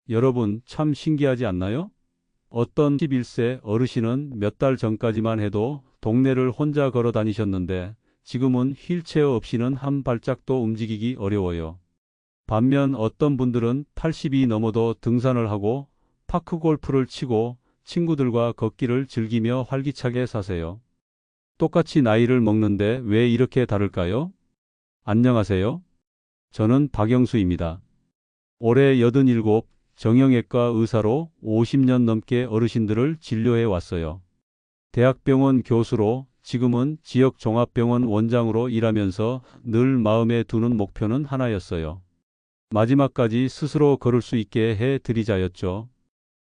여러분, 참 신기하지 않나요? 어떤 11세 어르신은 몇 달 전까지만 해도 동네를 혼자 걸어 다니셨는데 지금은 휠체어 없이는 한 발짝도 움직이기 어려워요. 반면 어떤 분들은 80이 넘어도 등산을 하고 파크 골프를 치고 친구들과 걷기를 즐기며 활기차게 사세요. 똑같이 나이를 먹는데 왜 이렇게 다를까요? 안녕하세요. 저는 박영수입니다. 올해 87, 정형외과 의사로 50년 넘게 어르신들을 진료해 왔어요. 대학병원 교수로 지금은 지역 종합병원 원장으로 일하면서 늘 마음에 두는 목표는 하나였어요. 마지막까지 스스로 걸을 수 있게 해 드리자였죠.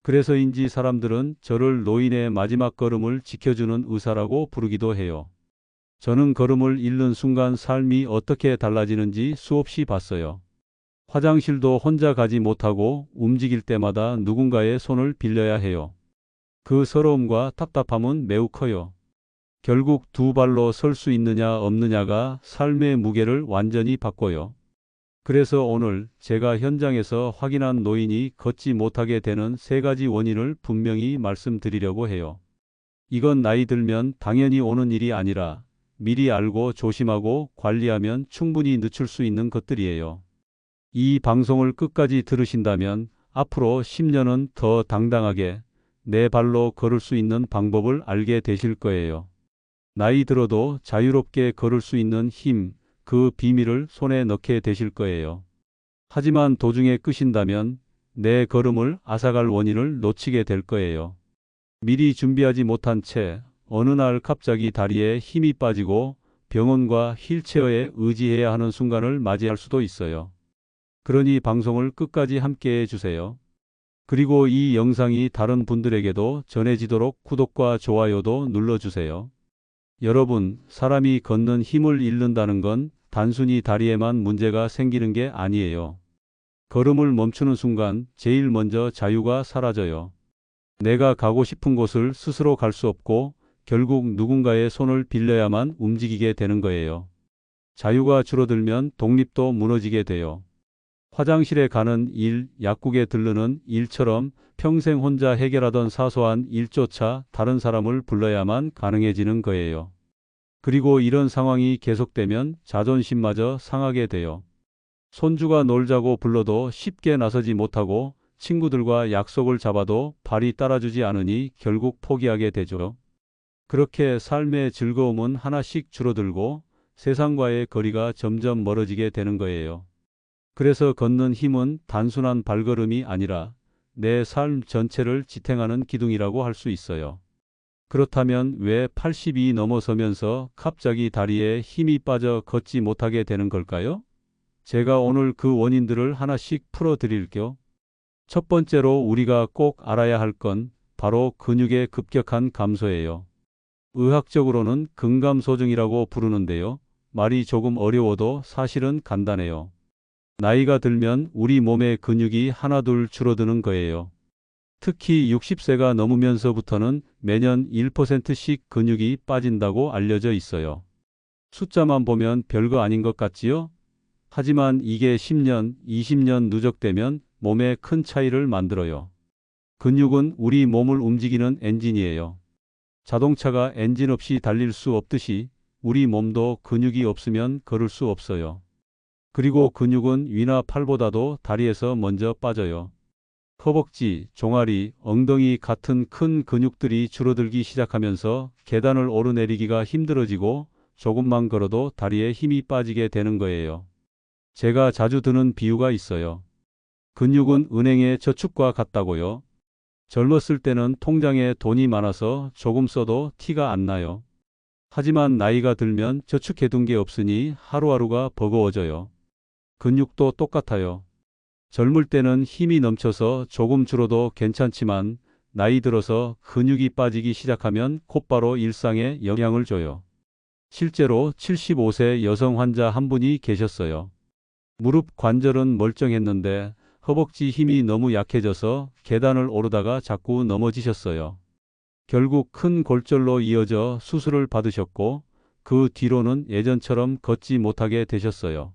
그래서인지 사람들은 저를 노인의 마지막 걸음을 지켜주는 의사라고 부르기도 해요. 저는 걸음을 잃는 순간 삶이 어떻게 달라지는지 수없이 봤어요. 화장실도 혼자 가지 못하고 움직일 때마다 누군가의 손을 빌려야 해요. 그 서러움과 답답함은 매우 커요. 결국 두 발로 설 수 있느냐 없느냐가 삶의 무게를 완전히 바꿔요. 그래서 오늘 제가 현장에서 확인한 노인이 걷지 못하게 되는 세 가지 원인을 분명히 말씀드리려고 해요. 이건 나이 들면 당연히 오는 일이 아니라 미리 알고 조심하고 관리하면 충분히 늦출 수 있는 것들이에요. 이 방송을 끝까지 들으신다면 앞으로 10년은 더 당당하게 내 발로 걸을 수 있는 방법을 알게 되실 거예요. 나이 들어도 자유롭게 걸을 수 있는 힘, 그 비밀을 손에 넣게 되실 거예요. 하지만 도중에 끄신다면 내 걸음을 앗아갈 원인을 놓치게 될 거예요. 미리 준비하지 못한 채 어느 날 갑자기 다리에 힘이 빠지고 병원과 휠체어에 의지해야 하는 순간을 맞이할 수도 있어요. 그러니 방송을 끝까지 함께 해주세요. 그리고 이 영상이 다른 분들에게도 전해지도록 구독과 좋아요도 눌러주세요. 여러분, 사람이 걷는 힘을 잃는다는 건 단순히 다리에만 문제가 생기는 게 아니에요. 걸음을 멈추는 순간 제일 먼저 자유가 사라져요. 내가 가고 싶은 곳을 스스로 갈 수 없고 결국 누군가의 손을 빌려야만 움직이게 되는 거예요. 자유가 줄어들면 독립도 무너지게 돼요. 화장실에 가는 일, 약국에 들르는 일처럼 평생 혼자 해결하던 사소한 일조차 다른 사람을 불러야만 가능해지는 거예요. 그리고 이런 상황이 계속되면 자존심마저 상하게 돼요. 손주가 놀자고 불러도 쉽게 나서지 못하고 친구들과 약속을 잡아도 발이 따라주지 않으니 결국 포기하게 되죠. 그렇게 삶의 즐거움은 하나씩 줄어들고 세상과의 거리가 점점 멀어지게 되는 거예요. 그래서 걷는 힘은 단순한 발걸음이 아니라 내 삶 전체를 지탱하는 기둥이라고 할 수 있어요. 그렇다면 왜 80이 넘어서면서 갑자기 다리에 힘이 빠져 걷지 못하게 되는 걸까요? 제가 오늘 그 원인들을 하나씩 풀어드릴게요. 첫 번째로 우리가 꼭 알아야 할 건 바로 근육의 급격한 감소예요. 의학적으로는 근감소증이라고 부르는데요. 말이 조금 어려워도 사실은 간단해요. 나이가 들면 우리 몸의 근육이 하나둘 줄어드는 거예요. 특히 60세가 넘으면서부터는 매년 1%씩 근육이 빠진다고 알려져 있어요. 숫자만 보면 별거 아닌 것 같지요? 하지만 이게 10년, 20년 누적되면 몸에 큰 차이를 만들어요. 근육은 우리 몸을 움직이는 엔진이에요. 자동차가 엔진 없이 달릴 수 없듯이 우리 몸도 근육이 없으면 걸을 수 없어요. 그리고 근육은 위나 팔보다도 다리에서 먼저 빠져요. 허벅지, 종아리, 엉덩이 같은 큰 근육들이 줄어들기 시작하면서 계단을 오르내리기가 힘들어지고 조금만 걸어도 다리에 힘이 빠지게 되는 거예요. 제가 자주 드는 비유가 있어요. 근육은 은행의 저축과 같다고요. 젊었을 때는 통장에 돈이 많아서 조금 써도 티가 안 나요. 하지만 나이가 들면 저축해둔 게 없으니 하루하루가 버거워져요. 근육도 똑같아요. 젊을 때는 힘이 넘쳐서 조금 줄어도 괜찮지만 나이 들어서 근육이 빠지기 시작하면 곧바로 일상에 영향을 줘요. 실제로 75세 여성 환자 한 분이 계셨어요. 무릎 관절은 멀쩡했는데 허벅지 힘이 너무 약해져서 계단을 오르다가 자꾸 넘어지셨어요. 결국 큰 골절로 이어져 수술을 받으셨고 그 뒤로는 예전처럼 걷지 못하게 되셨어요.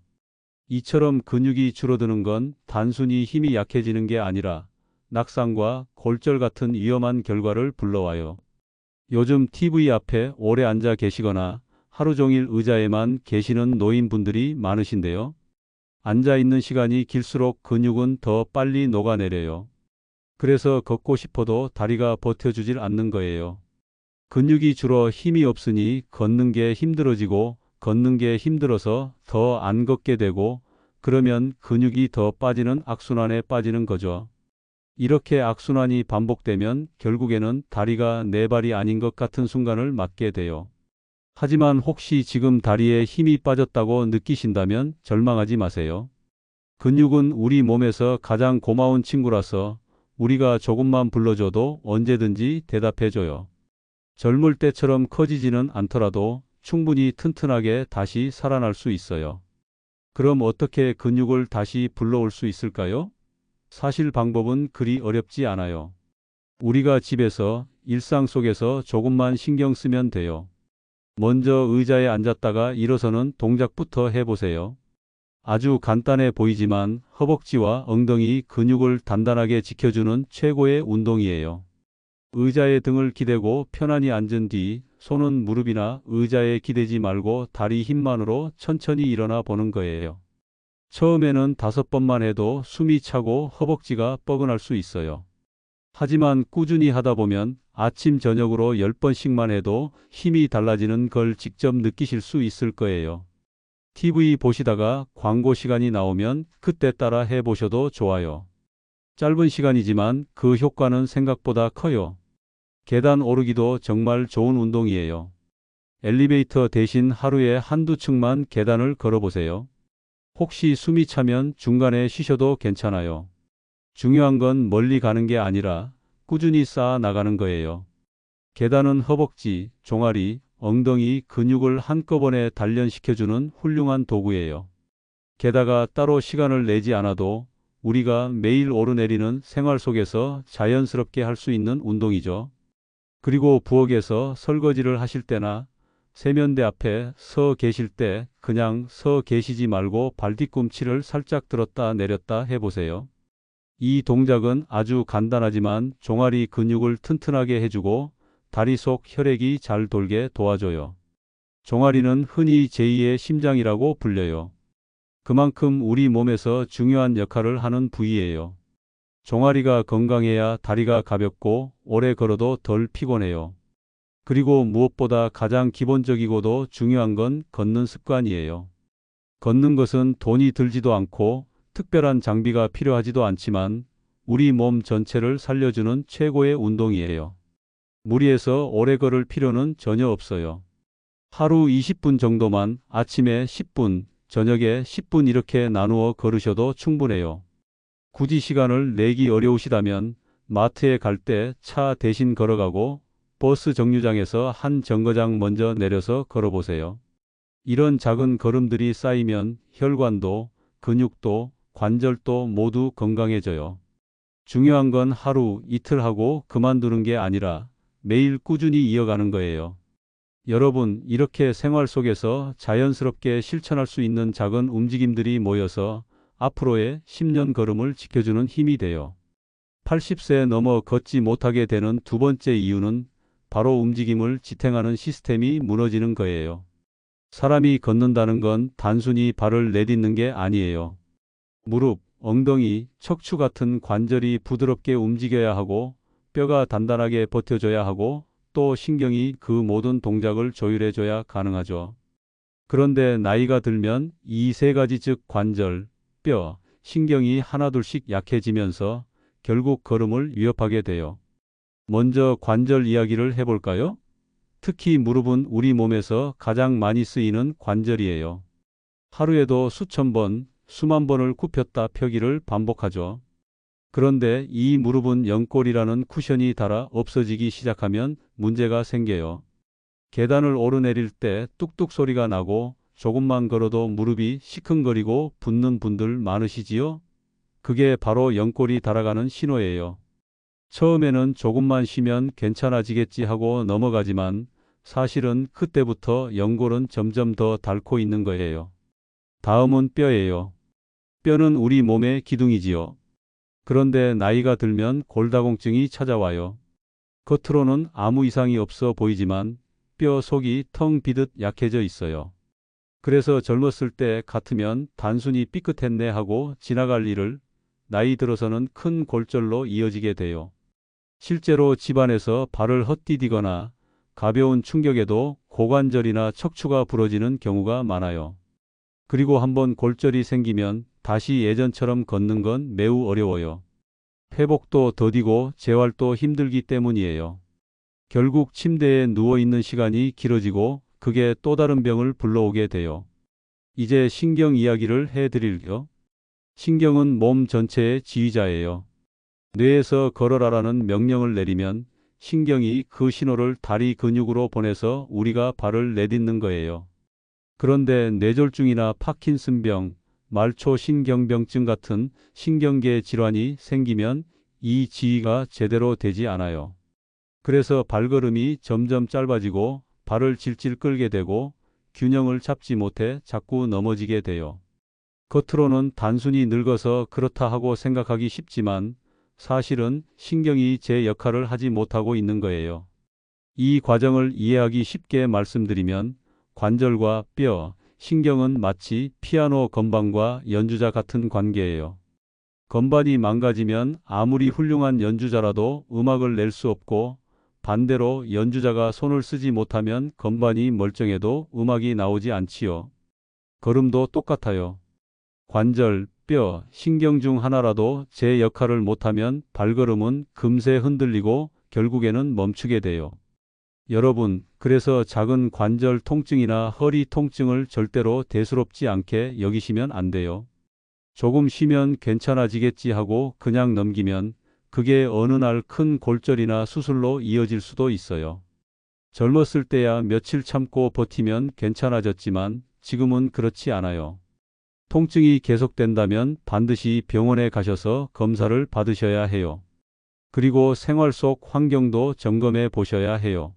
이처럼 근육이 줄어드는 건 단순히 힘이 약해지는 게 아니라 낙상과 골절 같은 위험한 결과를 불러와요. 요즘 TV 앞에 오래 앉아 계시거나 하루 종일 의자에만 계시는 노인분들이 많으신데요. 앉아 있는 시간이 길수록 근육은 더 빨리 녹아내려요. 그래서 걷고 싶어도 다리가 버텨주질 않는 거예요. 근육이 줄어 힘이 없으니 걷는 게 힘들어지고 걷는 게 힘들어서 더 안 걷게 되고 그러면 근육이 더 빠지는 악순환에 빠지는 거죠. 이렇게 악순환이 반복되면 결국에는 다리가 내 발이 아닌 것 같은 순간을 맞게 돼요. 하지만 혹시 지금 다리에 힘이 빠졌다고 느끼신다면 절망하지 마세요. 근육은 우리 몸에서 가장 고마운 친구라서 우리가 조금만 불러줘도 언제든지 대답해줘요. 젊을 때처럼 커지지는 않더라도 충분히 튼튼하게 다시 살아날 수 있어요. 그럼 어떻게 근육을 다시 불러올 수 있을까요? 사실 방법은 그리 어렵지 않아요. 우리가 집에서 일상 속에서 조금만 신경 쓰면 돼요. 먼저 의자에 앉았다가 일어서는 동작부터 해보세요. 아주 간단해 보이지만 허벅지와 엉덩이 근육을 단단하게 지켜주는 최고의 운동이에요. 의자에 등을 기대고 편안히 앉은 뒤 손은 무릎이나 의자에 기대지 말고 다리 힘만으로 천천히 일어나 보는 거예요. 처음에는 5번만 해도 숨이 차고 허벅지가 뻐근할 수 있어요. 하지만 꾸준히 하다 보면 아침 저녁으로 10번씩만 해도 힘이 달라지는 걸 직접 느끼실 수 있을 거예요. TV 보시다가 광고 시간이 나오면 그때 따라 해보셔도 좋아요. 짧은 시간이지만 그 효과는 생각보다 커요. 계단 오르기도 정말 좋은 운동이에요. 엘리베이터 대신 하루에 한두 층만 계단을 걸어보세요. 혹시 숨이 차면 중간에 쉬셔도 괜찮아요. 중요한 건 멀리 가는 게 아니라 꾸준히 쌓아 나가는 거예요. 계단은 허벅지, 종아리, 엉덩이 근육을 한꺼번에 단련시켜주는 훌륭한 도구예요. 게다가 따로 시간을 내지 않아도 우리가 매일 오르내리는 생활 속에서 자연스럽게 할 수 있는 운동이죠. 그리고 부엌에서 설거지를 하실 때나 세면대 앞에 서 계실 때 그냥 서 계시지 말고 발뒤꿈치를 살짝 들었다 내렸다 해보세요. 이 동작은 아주 간단하지만 종아리 근육을 튼튼하게 해주고 다리 속 혈액이 잘 돌게 도와줘요. 종아리는 흔히 제2의 심장이라고 불려요. 그만큼 우리 몸에서 중요한 역할을 하는 부위예요. 종아리가 건강해야 다리가 가볍고 오래 걸어도 덜 피곤해요. 그리고 무엇보다 가장 기본적이고도 중요한 건 걷는 습관이에요. 걷는 것은 돈이 들지도 않고 특별한 장비가 필요하지도 않지만 우리 몸 전체를 살려주는 최고의 운동이에요. 무리해서 오래 걸을 필요는 전혀 없어요. 하루 20분 정도만 아침에 10분, 저녁에 10분 이렇게 나누어 걸으셔도 충분해요. 굳이 시간을 내기 어려우시다면 마트에 갈 때 차 대신 걸어가고 버스 정류장에서 한 정거장 먼저 내려서 걸어보세요. 이런 작은 걸음들이 쌓이면 혈관도, 근육도, 관절도 모두 건강해져요. 중요한 건 하루, 이틀 하고 그만두는 게 아니라 매일 꾸준히 이어가는 거예요. 여러분, 이렇게 생활 속에서 자연스럽게 실천할 수 있는 작은 움직임들이 모여서 앞으로의 10년 걸음을 지켜주는 힘이 돼요. 80세 넘어 걷지 못하게 되는 두 번째 이유는 바로 움직임을 지탱하는 시스템이 무너지는 거예요. 사람이 걷는다는 건 단순히 발을 내딛는 게 아니에요. 무릎, 엉덩이, 척추 같은 관절이 부드럽게 움직여야 하고 뼈가 단단하게 버텨줘야 하고 또 신경이 그 모든 동작을 조율해줘야 가능하죠. 그런데 나이가 들면 이 세 가지 즉 관절, 뼈, 신경이 하나둘씩 약해지면서 결국 걸음을 위협하게 돼요. 먼저 관절 이야기를 해볼까요? 특히 무릎은 우리 몸에서 가장 많이 쓰이는 관절이에요. 하루에도 수천 번, 수만 번을 굽혔다 펴기를 반복하죠. 그런데 이 무릎은 연골이라는 쿠션이 닳아 없어지기 시작하면 문제가 생겨요. 계단을 오르내릴 때 뚝뚝 소리가 나고 조금만 걸어도 무릎이 시큰거리고 붓는 분들 많으시지요? 그게 바로 연골이 닳아가는 신호예요. 처음에는 조금만 쉬면 괜찮아지겠지 하고 넘어가지만 사실은 그때부터 연골은 점점 더 닳고 있는 거예요. 다음은 뼈예요. 뼈는 우리 몸의 기둥이지요. 그런데 나이가 들면 골다공증이 찾아와요. 겉으로는 아무 이상이 없어 보이지만 뼈 속이 텅 비듯 약해져 있어요. 그래서 젊었을 때 같으면 단순히 삐끗했네 하고 지나갈 일을 나이 들어서는 큰 골절로 이어지게 돼요. 실제로 집안에서 발을 헛디디거나 가벼운 충격에도 고관절이나 척추가 부러지는 경우가 많아요. 그리고 한번 골절이 생기면 다시 예전처럼 걷는 건 매우 어려워요. 회복도 더디고 재활도 힘들기 때문이에요. 결국 침대에 누워 있는 시간이 길어지고 그게 또 다른 병을 불러오게 돼요. 이제 신경 이야기를 해드릴게요. 신경은 몸 전체의 지휘자예요. 뇌에서 걸어라라는 명령을 내리면 신경이 그 신호를 다리 근육으로 보내서 우리가 발을 내딛는 거예요. 그런데 뇌졸중이나 파킨슨병, 말초신경병증 같은 신경계 질환이 생기면 이 지휘가 제대로 되지 않아요. 그래서 발걸음이 점점 짧아지고 발을 질질 끌게 되고 균형을 잡지 못해 자꾸 넘어지게 돼요. 겉으로는 단순히 늙어서 그렇다 하고 생각하기 쉽지만 사실은 신경이 제 역할을 하지 못하고 있는 거예요. 이 과정을 이해하기 쉽게 말씀드리면 관절과 뼈, 신경은 마치 피아노 건반과 연주자 같은 관계예요. 건반이 망가지면 아무리 훌륭한 연주자라도 음악을 낼 수 없고 반대로 연주자가 손을 쓰지 못하면 건반이 멀쩡해도 음악이 나오지 않지요. 걸음도 똑같아요. 관절, 뼈, 신경 중 하나라도 제 역할을 못하면 발걸음은 금세 흔들리고 결국에는 멈추게 돼요. 여러분, 그래서 작은 관절 통증이나 허리 통증을 절대로 대수롭지 않게 여기시면 안 돼요. 조금 쉬면 괜찮아지겠지 하고 그냥 넘기면 그게 어느 날 큰 골절이나 수술로 이어질 수도 있어요. 젊었을 때야 며칠 참고 버티면 괜찮아졌지만 지금은 그렇지 않아요. 통증이 계속된다면 반드시 병원에 가셔서 검사를 받으셔야 해요. 그리고 생활 속 환경도 점검해 보셔야 해요.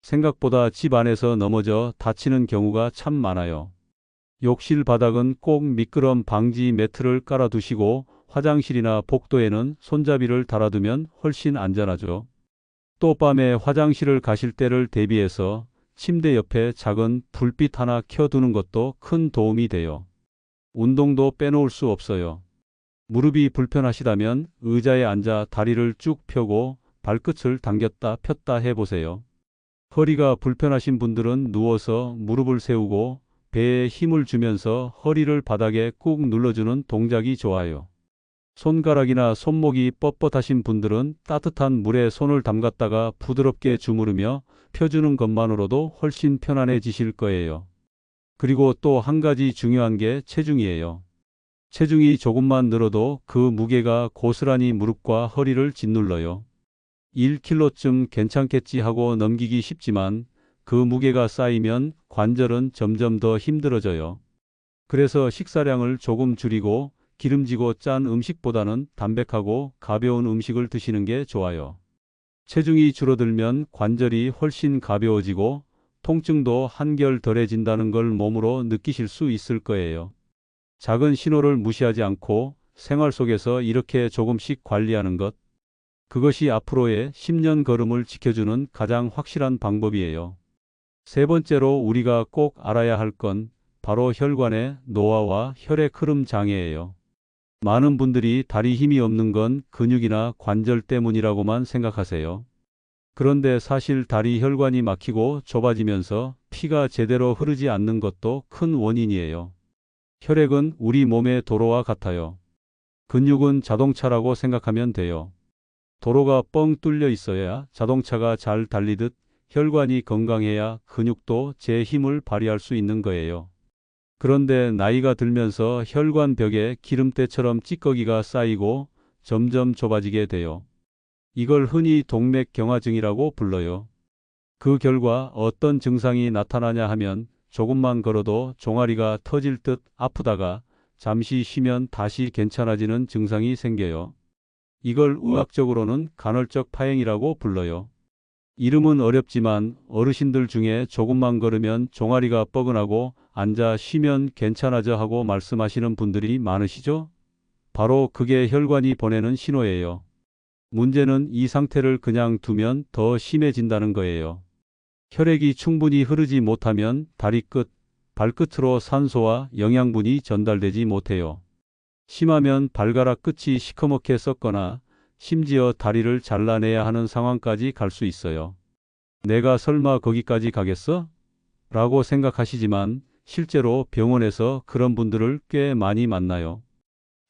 생각보다 집 안에서 넘어져 다치는 경우가 참 많아요. 욕실 바닥은 꼭 미끄럼 방지 매트를 깔아두시고 화장실이나 복도에는 손잡이를 달아두면 훨씬 안전하죠. 또 밤에 화장실을 가실 때를 대비해서 침대 옆에 작은 불빛 하나 켜두는 것도 큰 도움이 돼요. 운동도 빼놓을 수 없어요. 무릎이 불편하시다면 의자에 앉아 다리를 쭉 펴고 발끝을 당겼다 폈다 해보세요. 허리가 불편하신 분들은 누워서 무릎을 세우고 배에 힘을 주면서 허리를 바닥에 꾹 눌러주는 동작이 좋아요. 손가락이나 손목이 뻣뻣하신 분들은 따뜻한 물에 손을 담갔다가 부드럽게 주무르며 펴주는 것만으로도 훨씬 편안해지실 거예요. 그리고 또 한 가지 중요한 게 체중이에요. 체중이 조금만 늘어도 그 무게가 고스란히 무릎과 허리를 짓눌러요. 1kg쯤 괜찮겠지 하고 넘기기 쉽지만 그 무게가 쌓이면 관절은 점점 더 힘들어져요. 그래서 식사량을 조금 줄이고 기름지고 짠 음식보다는 담백하고 가벼운 음식을 드시는 게 좋아요. 체중이 줄어들면 관절이 훨씬 가벼워지고 통증도 한결 덜해진다는 걸 몸으로 느끼실 수 있을 거예요. 작은 신호를 무시하지 않고 생활 속에서 이렇게 조금씩 관리하는 것, 그것이 앞으로의 10년 걸음을 지켜주는 가장 확실한 방법이에요. 세 번째로 우리가 꼭 알아야 할 건 바로 혈관의 노화와 혈액 흐름 장애예요. 많은 분들이 다리 힘이 없는 건 근육이나 관절 때문이라고만 생각하세요. 그런데 사실 다리 혈관이 막히고 좁아지면서 피가 제대로 흐르지 않는 것도 큰 원인이에요. 혈액은 우리 몸의 도로와 같아요. 근육은 자동차라고 생각하면 돼요. 도로가 뻥 뚫려 있어야 자동차가 잘 달리듯 혈관이 건강해야 근육도 제 힘을 발휘할 수 있는 거예요. 그런데 나이가 들면서 혈관 벽에 기름때처럼 찌꺼기가 쌓이고 점점 좁아지게 돼요. 이걸 흔히 동맥경화증이라고 불러요. 그 결과 어떤 증상이 나타나냐 하면 조금만 걸어도 종아리가 터질 듯 아프다가 잠시 쉬면 다시 괜찮아지는 증상이 생겨요. 이걸 의학적으로는 간헐적 파행이라고 불러요. 이름은 어렵지만 어르신들 중에 조금만 걸으면 종아리가 뻐근하고 앉아 쉬면 괜찮아져 하고 말씀하시는 분들이 많으시죠? 바로 그게 혈관이 보내는 신호예요. 문제는 이 상태를 그냥 두면 더 심해진다는 거예요. 혈액이 충분히 흐르지 못하면 다리 끝, 발끝으로 산소와 영양분이 전달되지 못해요. 심하면 발가락 끝이 시커멓게 썩거나 심지어 다리를 잘라내야 하는 상황까지 갈 수 있어요. 내가 설마 거기까지 가겠어? 라고 생각하시지만 실제로 병원에서 그런 분들을 꽤 많이 만나요.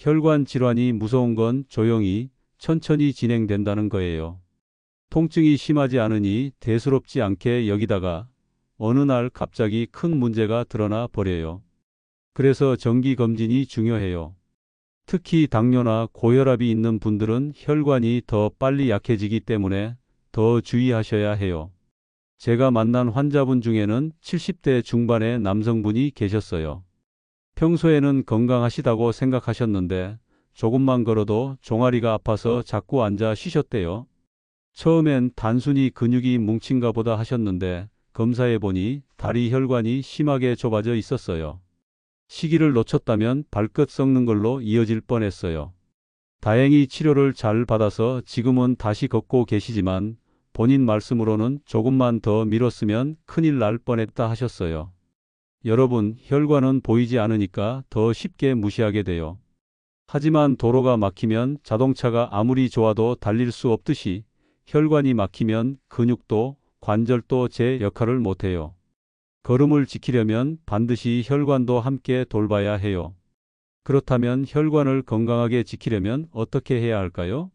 혈관 질환이 무서운 건 조용히, 천천히 진행된다는 거예요. 통증이 심하지 않으니 대수롭지 않게 여기다가 어느 날 갑자기 큰 문제가 드러나 버려요. 그래서 정기검진이 중요해요. 특히 당뇨나 고혈압이 있는 분들은 혈관이 더 빨리 약해지기 때문에 더 주의하셔야 해요. 제가 만난 환자분 중에는 70대 중반의 남성분이 계셨어요. 평소에는 건강하시다고 생각하셨는데 조금만 걸어도 종아리가 아파서 자꾸 앉아 쉬셨대요. 처음엔 단순히 근육이 뭉친가 보다 하셨는데 검사해보니 다리 혈관이 심하게 좁아져 있었어요. 시기를 놓쳤다면 발끝 썩는 걸로 이어질 뻔했어요. 다행히 치료를 잘 받아서 지금은 다시 걷고 계시지만 본인 말씀으로는 조금만 더 미뤘으면 큰일 날 뻔했다 하셨어요. 여러분, 혈관은 보이지 않으니까 더 쉽게 무시하게 돼요. 하지만 도로가 막히면 자동차가 아무리 좋아도 달릴 수 없듯이 혈관이 막히면 근육도 관절도 제 역할을 못해요. 걸음을 지키려면 반드시 혈관도 함께 돌봐야 해요. 그렇다면 혈관을 건강하게 지키려면 어떻게 해야 할까요?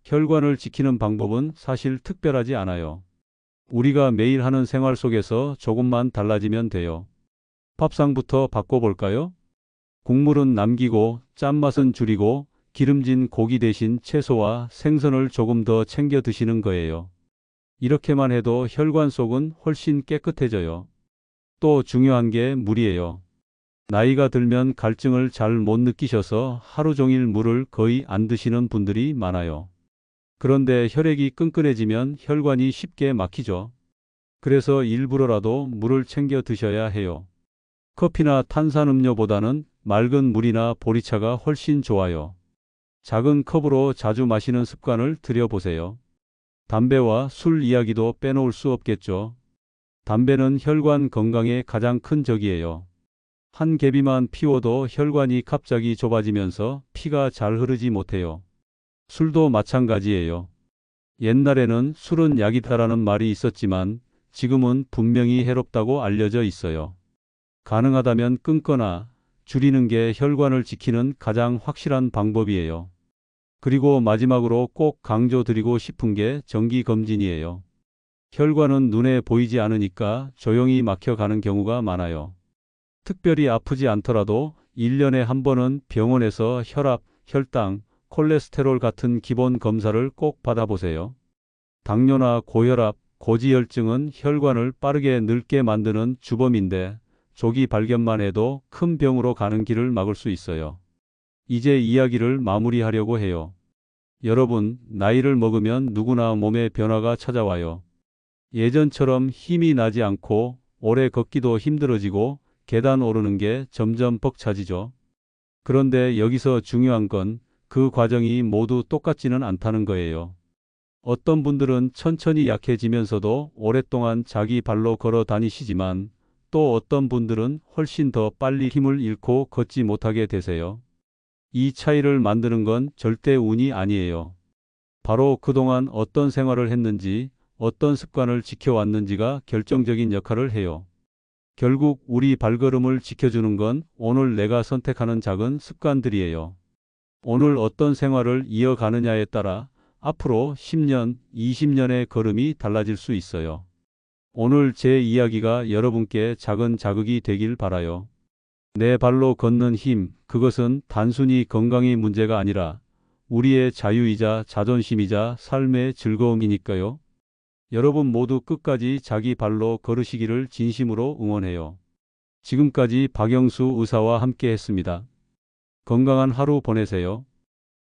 혈관을 지키는 방법은 사실 특별하지 않아요. 우리가 매일 하는 생활 속에서 조금만 달라지면 돼요. 밥상부터 바꿔볼까요? 국물은 남기고 짠맛은 줄이고 기름진 고기 대신 채소와 생선을 조금 더 챙겨 드시는 거예요. 이렇게만 해도 혈관 속은 훨씬 깨끗해져요. 또 중요한 게 물이에요. 나이가 들면 갈증을 잘 못 느끼셔서 하루 종일 물을 거의 안 드시는 분들이 많아요. 그런데 혈액이 끈끈해지면 혈관이 쉽게 막히죠. 그래서 일부러라도 물을 챙겨 드셔야 해요. 커피나 탄산음료보다는 맑은 물이나 보리차가 훨씬 좋아요. 작은 컵으로 자주 마시는 습관을 들여보세요. 담배와 술 이야기도 빼놓을 수 없겠죠. 담배는 혈관 건강에 가장 큰 적이에요. 한 개비만 피워도 혈관이 갑자기 좁아지면서 피가 잘 흐르지 못해요. 술도 마찬가지예요. 옛날에는 술은 약이다라는 말이 있었지만 지금은 분명히 해롭다고 알려져 있어요. 가능하다면 끊거나 줄이는 게 혈관을 지키는 가장 확실한 방법이에요. 그리고 마지막으로 꼭 강조드리고 싶은 게 정기검진이에요. 혈관은 눈에 보이지 않으니까 조용히 막혀가는 경우가 많아요. 특별히 아프지 않더라도 1년에 한 번은 병원에서 혈압, 혈당, 콜레스테롤 같은 기본 검사를 꼭 받아보세요. 당뇨나 고혈압, 고지혈증은 혈관을 빠르게 늙게 만드는 주범인데 조기 발견만 해도 큰 병으로 가는 길을 막을 수 있어요. 이제 이야기를 마무리하려고 해요. 여러분, 나이를 먹으면 누구나 몸에 변화가 찾아와요. 예전처럼 힘이 나지 않고 오래 걷기도 힘들어지고 계단 오르는 게 점점 벅차지죠. 그런데 여기서 중요한 건 그 과정이 모두 똑같지는 않다는 거예요. 어떤 분들은 천천히 약해지면서도 오랫동안 자기 발로 걸어 다니시지만 또 어떤 분들은 훨씬 더 빨리 힘을 잃고 걷지 못하게 되세요. 이 차이를 만드는 건 절대 운이 아니에요. 바로 그동안 어떤 생활을 했는지, 어떤 습관을 지켜왔는지가 결정적인 역할을 해요. 결국 우리 발걸음을 지켜주는 건 오늘 내가 선택하는 작은 습관들이에요. 오늘 어떤 생활을 이어가느냐에 따라 앞으로 10년, 20년의 걸음이 달라질 수 있어요. 오늘 제 이야기가 여러분께 작은 자극이 되길 바라요. 내 발로 걷는 힘, 그것은 단순히 건강의 문제가 아니라 우리의 자유이자 자존심이자 삶의 즐거움이니까요. 여러분 모두 끝까지 자기 발로 걸으시기를 진심으로 응원해요. 지금까지 박영수 의사와 함께 했습니다. 건강한 하루 보내세요.